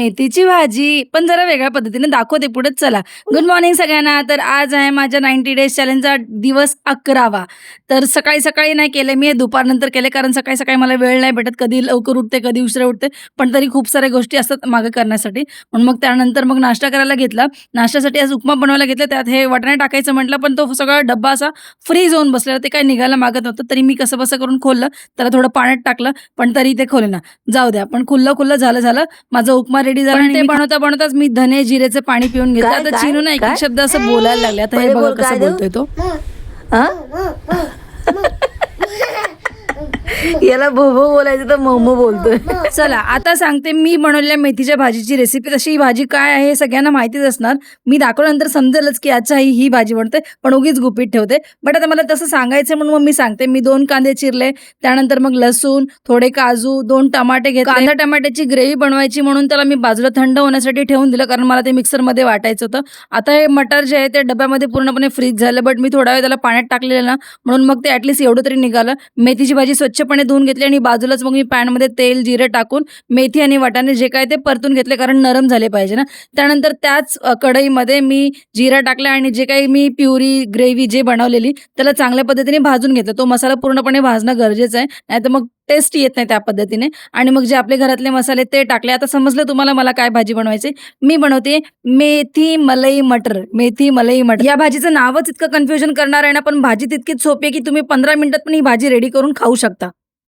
मेथीची भाजी, पण जरा वेगळ्या पद्धतीने दाखवते पुढे चला. गुड मॉर्निंग सगळ्यांना. तर आज आहे माझ्या 90 डेज चॅलेंजचा दिवस 11वा. तर सकाळी-सकाळी नाही केले मी, हे दुपारनंतर केले कारण सकाळी-सकाळी मला वेळ नाही भेटत. कधी लवकर उठते, कधी उशिरा उठते. पण तरी खूप साऱ्या गोष्टी असतात मागे करण्यासाठी. म्हणून मग त्यानंतर मग नाश्ता करायला घेतला. नाश्त्यासाठी आज उपमा बनवायला घेतला. त्यात हे वाटाणे टाकायचं म्हटलं, पण तो सगळा डब्बा असा फ्रीज होऊन बसलेला. ते काही निघायला मागत नव्हतं. तरी मी कसंबसं करून खोललं. त्याला थोडं पाण्यात टाकलं, पण तरी ते खोलेना. जाऊ द्या. पण खुल्लं-खुल्लं झालं. माझा उपमा रेडी झाला आणि ते बनवता-बनवताच मी धने, जिरेचं पाणी पिऊन घेतलं. आता चिनू ना एक-एक शब्द असं बोलायला लागले. आता हे बघा कसं बोलतोय तो. याला भो बोलायचं तर मोमो बोलतोय. चला आता सांगते मी बनवलेल्या मेथीच्या भाजीची रेसिपी. तशी ही भाजी काय आहे हे सगळ्यांना माहितीच असणार. मी दाखवल्यानंतर समजेलच की अच्छा ही भाजी बनते, पण उगीच गुपित ठेवते. बट आता मला तसं सांगायचं म्हणून मग मी सांगते. मी 2 कांदे चिरले, त्यानंतर मग लसूण, थोडे काजू, 2 टमाटे घेतले. कांदा टमाट्याची ग्रेव्ही बनवायची म्हणून त्याला मी बाजूला थंड होण्यासाठी ठेवून दिलं, कारण मला ते मिक्सरमध्ये वाटायचं होतं. आता हे मटर जे आहे ते डब्यामध्ये पूर्णपणे फ्रीज झालं, बट मी थोडा वेळ त्याला पाण्यात टाकलेलं ना, म्हणून मग ते ॲटलीस्ट एवढं तरी निघालं. मेथीची भाजी स्वच्छपणे धुवून घेतली आणि बाजूलाच मग मी पॅनमध्ये तेल, जिरे टाकून मेथी आणि वाटाणे जे काय ते परतून घेतले, कारण नरम झाले पाहिजे ना. त्यानंतर त्याच कढईमध्ये मी जिरा टाकला आणि जे काही मी प्युरी ग्रेव्ही जे बनवलेली त्याला चांगल्या पद्धतीने भाजून घेतलं. तो मसाला पूर्णपणे भाजणं गरजेचं आहे, नाहीतर मग टेस्ट येत नाही त्या पद्धतीने. आणि मग जे आपले घरातले मसाले ते टाकले. आता समजलं तुम्हाला मला काय भाजी बनवायची. मी बनवते मेथी मलाई मटर. मेथी मलाई मटर या भाजीचं नावच इतकं कन्फ्युजन करणार आहे ना, पण भाजी तितकीच सोपी आहे की तुम्ही 15 मिनिटात पण ही भाजी रेडी करून खाऊ शकता.